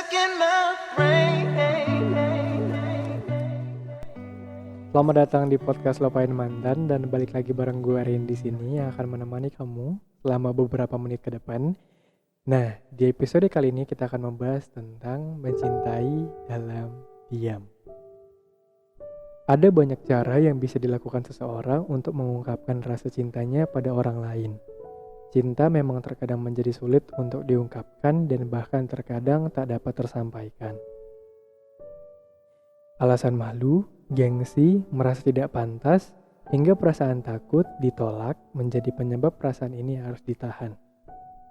stuck in my brain. Selamat datang di podcast Lupain Mantan dan balik lagi bareng gue Rin di sini yang akan menemani kamu selama beberapa menit ke depan. Nah, di episode kali ini kita akan membahas tentang mencintai dalam diam. Ada banyak cara yang bisa dilakukan seseorang untuk mengungkapkan rasa cintanya pada orang lain. Cinta memang terkadang menjadi sulit untuk diungkapkan dan bahkan terkadang tak dapat tersampaikan. Alasan malu, gengsi, merasa tidak pantas, hingga perasaan takut, ditolak menjadi penyebab perasaan ini harus ditahan.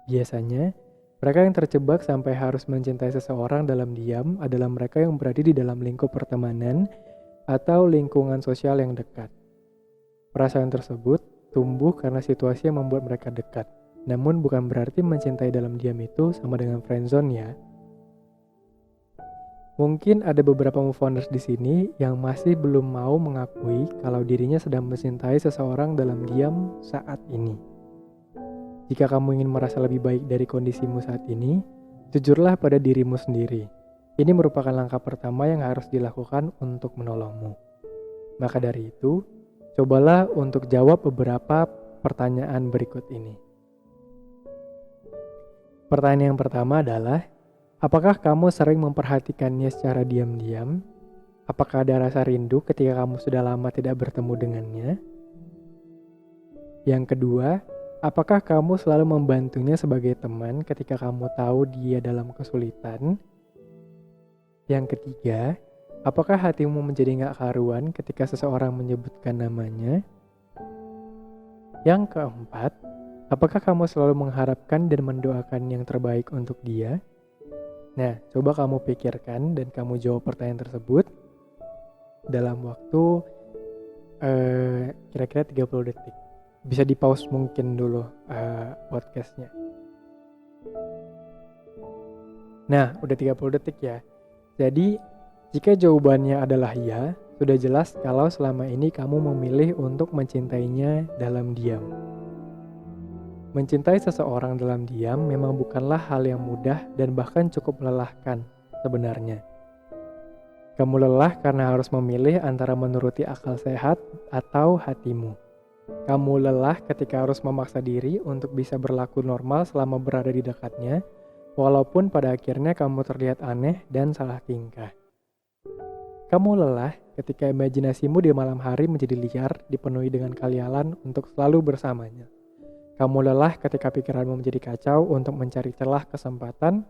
Biasanya, mereka yang terjebak sampai harus mencintai seseorang dalam diam adalah mereka yang berada di dalam lingkup pertemanan atau lingkungan sosial yang dekat. Perasaan tersebut tumbuh karena situasi yang membuat mereka dekat. Namun bukan berarti mencintai dalam diam itu sama dengan friendzone ya. Mungkin ada beberapa move-oners di sini yang masih belum mau mengakui kalau dirinya sedang mencintai seseorang dalam diam saat ini. Jika kamu ingin merasa lebih baik dari kondisimu saat ini, jujurlah pada dirimu sendiri. Ini merupakan langkah pertama yang harus dilakukan untuk menolongmu. Maka dari itu, cobalah untuk jawab beberapa pertanyaan berikut ini. Pertanyaan yang pertama adalah, apakah kamu sering memperhatikannya secara diam-diam? Apakah ada rasa rindu ketika kamu sudah lama tidak bertemu dengannya? Yang kedua, apakah kamu selalu membantunya sebagai teman ketika kamu tahu dia dalam kesulitan? Yang ketiga, apakah hatimu menjadi gak karuan ketika seseorang menyebutkan namanya? Yang keempat, apakah kamu selalu mengharapkan dan mendoakan yang terbaik untuk dia? Nah, coba kamu pikirkan dan kamu jawab pertanyaan tersebut dalam waktu kira-kira 30 detik. Bisa di pause mungkin dulu podcastnya. Nah, udah 30 detik ya. Jadi, jika jawabannya adalah ya, sudah jelas kalau selama ini kamu memilih untuk mencintainya dalam diam. Mencintai seseorang dalam diam memang bukanlah hal yang mudah dan bahkan cukup melelahkan sebenarnya. Kamu lelah karena harus memilih antara menuruti akal sehat atau hatimu. Kamu lelah ketika harus memaksa diri untuk bisa berlaku normal selama berada di dekatnya, walaupun pada akhirnya kamu terlihat aneh dan salah tingkah. Kamu lelah ketika imajinasimu di malam hari menjadi liar, dipenuhi dengan khayalan untuk selalu bersamanya. Kamu lelah ketika pikiranmu menjadi kacau untuk mencari celah kesempatan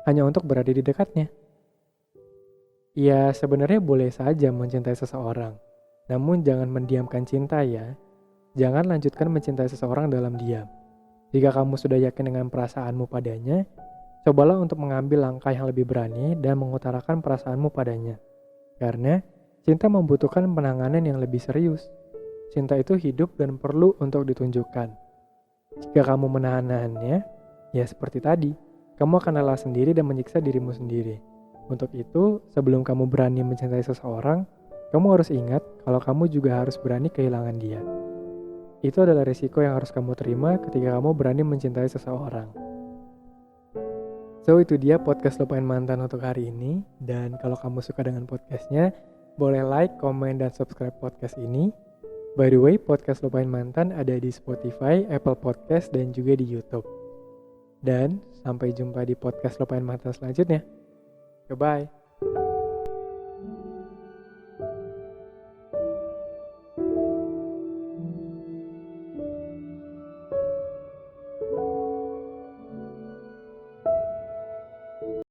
hanya untuk berada di dekatnya. Ya, sebenarnya boleh saja mencintai seseorang, namun jangan mendiamkan cinta ya. Jangan lanjutkan mencintai seseorang dalam diam. Jika kamu sudah yakin dengan perasaanmu padanya, cobalah untuk mengambil langkah yang lebih berani dan mengutarakan perasaanmu padanya. Karena cinta membutuhkan penanganan yang lebih serius. Cinta itu hidup dan perlu untuk ditunjukkan. Jika kamu menahan-nahannya, ya seperti tadi, kamu akan lelah sendiri dan menyiksa dirimu sendiri. Untuk itu, sebelum kamu berani mencintai seseorang, kamu harus ingat kalau kamu juga harus berani kehilangan dia. Itu adalah risiko yang harus kamu terima ketika kamu berani mencintai seseorang. So, itu dia podcast Lupain Mantan untuk hari ini. Dan kalau kamu suka dengan podcastnya, boleh like, komen, dan subscribe podcast ini. By the way, podcast Lupain Mantan ada di Spotify, Apple Podcast, dan juga di YouTube. Dan sampai jumpa di podcast Lupain Mantan selanjutnya. Goodbye.